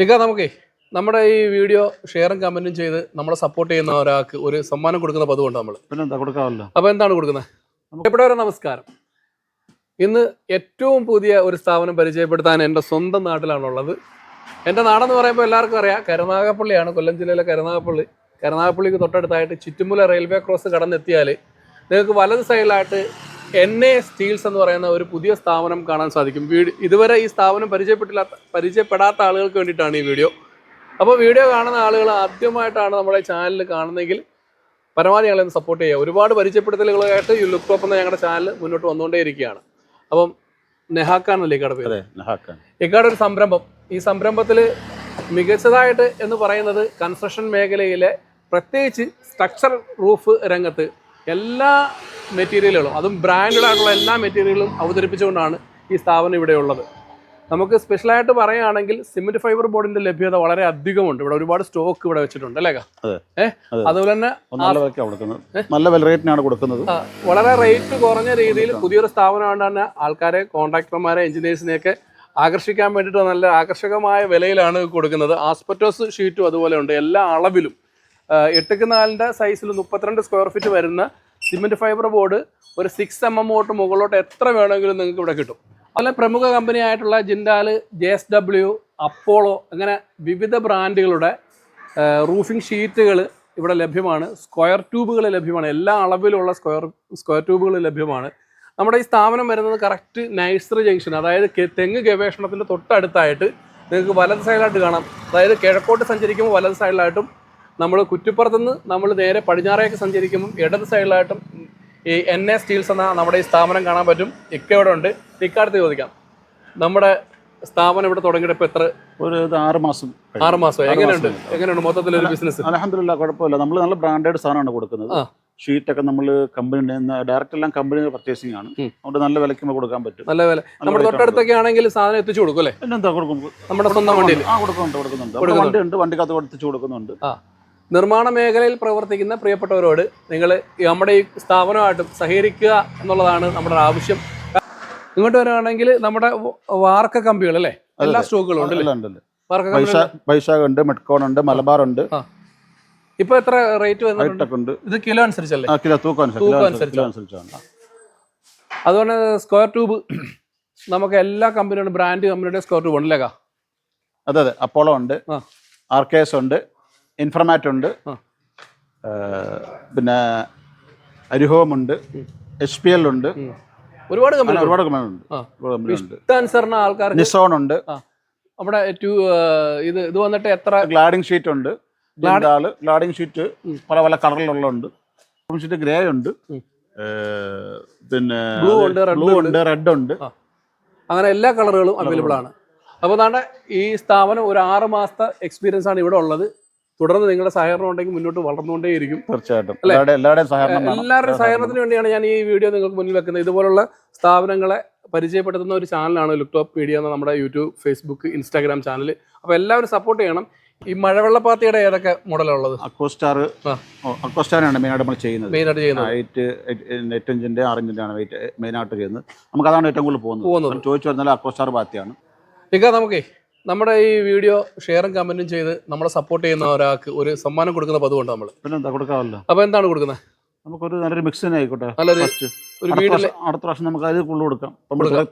ഇക്ക നമുക്കേ നമ്മുടെ ഈ വീഡിയോ ഷെയറും കമന്റും ചെയ്ത് നമ്മളെ സപ്പോർട്ട് ചെയ്യുന്ന ഒരാൾക്ക് ഒരു സമ്മാനം കൊടുക്കുന്ന പതിവുണ്ട് നമ്മൾ. പിന്നെന്താ കൊടുക്കാമല്ലോ. അപ്പോൾ എന്താണ് കൊടുക്കുന്നത്? പ്രിയപ്പെട്ടവരെ നമസ്കാരം. ഇന്ന് ഏറ്റവും പുതിയ ഒരു സ്ഥാപനം പരിചയപ്പെടുത്താൻ എൻ്റെ സ്വന്തം നാട്ടിലാണുള്ളത്. എൻ്റെ നാടെന്ന് പറയുമ്പോൾ എല്ലാവർക്കും അറിയാം, കരുനാഗപ്പള്ളിയാണ്. കൊല്ലം ജില്ലയിലെ കരുനാഗപ്പള്ളിക്ക് തൊട്ടടുത്തായിട്ട് ചുറ്റുമുല റെയിൽവേ ക്രോസ് കടന്നെത്തിയാൽ നിങ്ങൾക്ക് വലത് സൈഡിലായിട്ട് NA സ്റ്റീൽസ് എന്ന് പറയുന്ന ഒരു പുതിയ സ്ഥാപനം കാണാൻ സാധിക്കും. ഇതുവരെ ഈ സ്ഥാപനം പരിചയപ്പെടാത്ത ആളുകൾക്ക് വേണ്ടിയിട്ടാണ് ഈ വീഡിയോ. അപ്പോൾ വീഡിയോ കാണുന്ന ആളുകൾ ആദ്യമായിട്ടാണ് നമ്മുടെ ചാനൽ കാണുന്നതെങ്കിൽ പരമാവധി ഞങ്ങളെ സപ്പോർട്ട് ചെയ്യുക. ഒരുപാട് പരിചയപ്പെടുത്തലുകളായിട്ട് ഈ ലുക്ക് ടോപ്പ് എന്ന ഞങ്ങളുടെ ചാനൽ മുന്നോട്ട് വന്നുകൊണ്ടേയിരിക്കുകയാണ്. അപ്പം നെഹാക്കാൻ അല്ലേ ഇക്കയുടെ പേര്? ഇക്കയുടെ ഒരു സംരംഭം, ഈ സംരംഭത്തിൽ മികച്ചതായിട്ട് എന്ന് പറയുന്നത് കൺസ്ട്രക്ഷൻ മേഖലയിലെ പ്രത്യേകിച്ച് സ്ട്രക്ചർ റൂഫ് രംഗത്ത് എല്ലാ മെറ്റീരിയലുകളും, അതും ബ്രാൻഡഡ് ആയിട്ടുള്ള എല്ലാ മെറ്റീരിയലുകളും അവതരിപ്പിച്ചുകൊണ്ടാണ് ഈ സ്ഥാപനം ഇവിടെ ഉള്ളത്. നമുക്ക് സ്പെഷ്യലായിട്ട് പറയുകയാണെങ്കിൽ സിമെന്റ് ഫൈബർ ബോർഡിന്റെ ലഭ്യത വളരെ അധികമുണ്ട്. ഇവിടെ ഒരുപാട് സ്റ്റോക്ക് ഇവിടെ വെച്ചിട്ടുണ്ട് അല്ലേ? അതുപോലെ തന്നെ നല്ല വില റേറ്റിനാണ് കൊടുക്കുന്നത്. വളരെ റേറ്റ് കുറഞ്ഞ രീതിയിൽ പുതിയൊരു സ്ഥാപനമാണ് തന്നെ ആൾക്കാരെ, കോൺട്രാക്ടർമാരെ, എഞ്ചിനീയേഴ്സിനെയൊക്കെ ആകർഷിക്കാൻ വേണ്ടിയിട്ട് നല്ല ആകർഷകമായ വിലയിലാണ് കൊടുക്കുന്നത്. ആസ്പെറ്റോസ് ഷീറ്റും അതുപോലെ ഉണ്ട് എല്ലാ അളവിലും. 8x4 സൈസിൽ 32 സ്ക്വയർ ഫീറ്റ് വരുന്ന സിമെന്റ് ഫൈബർ ബോർഡ് ഒരു 6 mm തൊട്ട് മുകളിലോട്ട് എത്ര വേണമെങ്കിലും നിങ്ങൾക്ക് ഇവിടെ കിട്ടും. അതുപോലെ പ്രമുഖ കമ്പനി ആയിട്ടുള്ള ജിൻഡാൽ, JSW, അപ്പോളോ, അങ്ങനെ വിവിധ ബ്രാൻഡുകളുടെ റൂഫിംഗ് ഷീറ്റുകൾ ഇവിടെ ലഭ്യമാണ്. സ്ക്വയർ ട്യൂബുകൾ ലഭ്യമാണ്. എല്ലാ അളവിലുള്ള സ്ക്വയർ ട്യൂബുകൾ ലഭ്യമാണ്. നമ്മുടെ ഈ സ്ഥാപനം വരുന്നത് കറക്റ്റ് നഴ്സറി ജംഗ്ഷൻ, അതായത് തെങ്ങ് ഗവേഷണത്തിൻ്റെ തൊട്ടടുത്തായിട്ട് നിങ്ങൾക്ക് വലത് സൈഡിലായിട്ട് കാണാം. അതായത് കിഴക്കോട്ട് സഞ്ചരിക്കുമ്പോൾ വലത് സൈഡിലായിട്ടും, നമ്മൾ കുറ്റിപ്പുറത്തുനിന്ന് നമ്മൾ നേരെ പടിഞ്ഞാറേക്ക് സഞ്ചരിക്കുമ്പോൾ ഇടത് സൈഡിലായിട്ടും ഈ NA സ്റ്റീൽസ് എന്ന നമ്മുടെ ഈ സ്ഥാപനം കാണാൻ പറ്റും. ഇക്ക ഇവിടെ ഉണ്ട്. ഇക്കാലത്ത് ചോദിക്കാം, നമ്മുടെ സ്ഥാപനം ഇവിടെ തുടങ്ങിയിട്ട് ഇപ്പോൾ എത്ര? ഒരു 6 മാസം. 6 മാസം. എങ്ങനെയുണ്ട് മൊത്തത്തിലൊരു ബിസിനസ്? അൽഹംദുലില്ലാ, കുഴപ്പമില്ല. നമ്മൾ നല്ല ബ്രാൻഡഡ് സാധനമാണ് കൊടുക്കുന്നത്. ഷീറ്റൊക്കെ നമ്മൾ കമ്പനി ഡയറക്റ്റ് എല്ലാം കമ്പനി പർച്ചേസിംഗ് ആണ്. അതുകൊണ്ട് നല്ല വിലയ്ക്ക് കൊടുക്കാൻ പറ്റും. നല്ല വില. നമ്മുടെ തൊട്ടടുത്തൊക്കെ ആണെങ്കിൽ സാധനം എത്തിച്ചു കൊടുക്കും അല്ലേ? എന്താ കൊടുക്കും? നമ്മുടെ സ്വന്തം വണ്ടിയിൽ കൊടുക്കുന്നുണ്ട്. വണ്ടിയുണ്ട്, വണ്ടിക്കകത്ത് എത്തിച്ചു കൊടുക്കുന്നുണ്ട്. നിർമ്മാണ മേഖലയിൽ പ്രവർത്തിക്കുന്ന പ്രിയപ്പെട്ടവരോട് നിങ്ങൾ നമ്മുടെ ഈ സ്ഥാപനമായിട്ടും സഹകരിക്കുക എന്നുള്ളതാണ് നമ്മുടെ ആവശ്യം. ഇങ്ങോട്ട് വരികയാണെങ്കിൽ നമ്മുടെ വാർക്ക കമ്പികൾ അല്ലേ, എല്ലാ സ്റ്റോക്കുകളും ഉണ്ട്. വൈശാഖ് ഉണ്ട്, മെഡ്കോൺ ഉണ്ട്, മലബാർ ഉണ്ട്. ഇപ്പൊ എത്ര റേറ്റ് വരുന്നുണ്ട്? ഇത് കിലോ അനുസരിച്ചല്ലേ? തൂക്കം അനുസരിച്ചാണ്. അതുകൊണ്ട് സ്ക്വയർ ട്യൂബ് നമുക്ക് എല്ലാ കമ്പനിയുടെ ബ്രാൻഡ് കമ്പനിയുടെ സ്ക്വയർ ട്യൂബ് ഉണ്ടല്ലേ? അതെ. അപ്പോളോ ഉണ്ട്, RKS ഉണ്ട്, ഇൻഫർമാറ്റ് ഉണ്ട്, പിന്നെ അരിഹോം ഉണ്ട്, HPL ഉണ്ട്. ഒരുപാട് കമ്പനി ഉണ്ട്. ആൾക്കാർ നിസോൺ ഉണ്ട്. നമ്മുടെ ഇത് വന്നിട്ട് എത്ര ഗ്ലാഡിംഗ് ഷീറ്റ് ഉണ്ട്. ഗ്ലാഡിംഗ് ഷീറ്റ് പല പല കളറിലുള്ളുണ്ട്. ഷീറ്റ് ഗ്രേ ഉണ്ട്, പിന്നെ ബ്ലൂ ഉണ്ട്, റെഡ് ഉണ്ട്. അങ്ങനെ എല്ലാ കളറുകളും അവൈലബിൾ ആണ്. അപ്പോൾ അതാണ് ഈ സ്ഥാപനം. ഒരു 6 മാസത്തെ എക്സ്പീരിയൻസ് ആണ് ഇവിടെ ഉള്ളത്. തുടർന്ന് നിങ്ങളുടെ സഹകരണം ഉണ്ടെങ്കിൽ മുന്നോട്ട് വളർന്നുകൊണ്ടേയിരിക്കും. തീർച്ചയായിട്ടും എല്ലാവരുടെയും സഹകരണത്തിന് വേണ്ടിയാണ് ഞാൻ ഈ വീഡിയോ നിങ്ങൾക്ക് മുന്നിൽ വെക്കുന്നത്. ഇതുപോലുള്ള സ്ഥാപനങ്ങളെ പരിചയപ്പെടുത്തുന്ന ഒരു ചാനലാണ് ലുക്ക് ടോപ്പ് മീഡിയ എന്ന നമ്മുടെ യൂട്യൂബ്, ഫേസ്ബുക്ക്, ഇൻസ്റ്റാഗ്രാം ചാനൽ. അപ്പോൾ എല്ലാവരും സപ്പോർട്ട് ചെയ്യണം. ഈ മഴവെള്ളപ്പാത്തിയുടെ ഏതൊക്കെ മോഡലുള്ളത്? അക്വസ്റ്റാറാണ് മെയിനായിട്ട് നമ്മൾ ചെയ്യുന്നത്. 8 ഇഞ്ചിന്റെ 6 ഇഞ്ചിന്റെ വെയിറ്റ് മെയിനായിട്ട് ചെയ്യുന്നത്. നമുക്ക് അതാണ് ഏറ്റവും കൂടുതൽ പോകുന്നത്. ചോദിച്ചു പറഞ്ഞാൽ അക്വസ്റ്റാർ പാത്തിയാണ്. ഇക്ക നമുക്കേ നമ്മുടെ ഈ വീഡിയോ ഷെയറും കമന്റും ചെയ്ത് നമ്മളെ സപ്പോർട്ട് ചെയ്യുന്ന ഒരാൾക്ക് ഒരു സമ്മാനം കൊടുക്കുന്ന പതിവുണ്ട് നമ്മൾ. പിന്നെന്താ കൊടുക്കാമല്ലോ. അപ്പോൾ എന്താണ് കൊടുക്കുന്നത്? നമുക്കൊരു നല്ലൊരു മിക്സ് തന്നെ ആയിക്കോട്ടെ. ഒരു വീട്ടിൽ അടുത്ത പ്രാവശ്യം നമുക്ക് അത് ഫുള്ള് കൊടുക്കാം.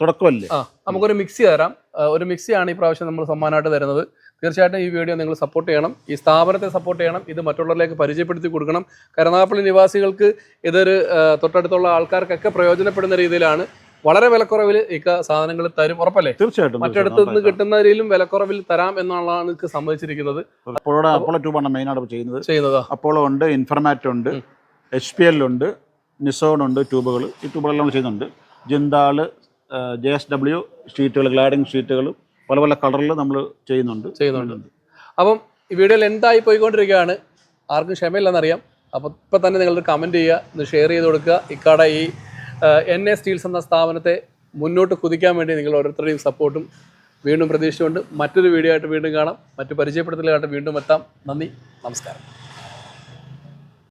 തുടക്കമല്ലേ? നമുക്കൊരു മിക്സി തരാം. ഒരു മിക്സിയാണ് ഈ പ്രാവശ്യം നമ്മൾ സമ്മാനമായിട്ട് തരുന്നത്. തീർച്ചയായിട്ടും ഈ വീഡിയോ നിങ്ങൾ സപ്പോർട്ട് ചെയ്യണം. ഈ സ്ഥാപനത്തെ സപ്പോർട്ട് ചെയ്യണം. ഇത് മറ്റുള്ളവരിലേക്ക് പരിചയപ്പെടുത്തി കൊടുക്കണം. കരുനാഗപ്പള്ളി നിവാസികൾക്ക്, ഇതൊരു തൊട്ടടുത്തുള്ള ആൾക്കാർക്കൊക്കെ പ്രയോജനപ്പെടുന്ന രീതിയിലാണ്. വളരെ വിലക്കുറവിൽ ഈ സാധനങ്ങൾ തരും, ഉറപ്പല്ലേ? തീർച്ചയായിട്ടും. മറ്റിടത്ത് നിന്ന് കിട്ടുന്നതിലും വിലക്കുറവിൽ തരാം എന്നുള്ളതാണ് എനിക്ക് സമ്മതിച്ചിരിക്കുന്നത്. അപ്പോളോ ട്യൂബാണ് മെയിനായിട്ട് ചെയ്യുന്നത്. അപ്പോളോ ഉണ്ട്, ഇൻഫർമാറ്റ് ഉണ്ട്, HPL ഉണ്ട്, നിസോൺ ഉണ്ട്. ട്യൂബുകൾ, ഈ ട്യൂബുകളെല്ലാം ചെയ്യുന്നുണ്ട്. ജിൻഡാൽ, JSW ഷീറ്റുകൾ, ഗ്ലാഡിംഗ് ഷീറ്റുകൾ പല പല കളറിൽ നമ്മൾ ചെയ്യുന്നുണ്ട്. അപ്പം ഈ വീഡിയോയിൽ എന്തായി പോയിക്കൊണ്ടിരിക്കുകയാണ്, ആർക്കും ക്ഷമയില്ലെന്നറിയാം. അപ്പോൾ ഇപ്പം തന്നെ നിങ്ങളൊരു കമൻറ്റ് ചെയ്യുക, ഒന്ന് ഷെയർ ചെയ്ത് കൊടുക്കുക. ഇക്കാടെ ഈ NA സ്റ്റീൽസ് എന്ന സ്ഥാപനത്തെ മുന്നോട്ട് കുതിക്കാൻ വേണ്ടി നിങ്ങൾ ഓരോരുത്തരുടെയും സപ്പോർട്ടും വീണ്ടും പ്രതീക്ഷിച്ചുകൊണ്ട് മറ്റൊരു വീഡിയോ ആയിട്ട് വീണ്ടും കാണാം. മറ്റു പരിചയപ്പെടുത്തലായിട്ട് വീണ്ടും എത്താം. നന്ദി, നമസ്കാരം.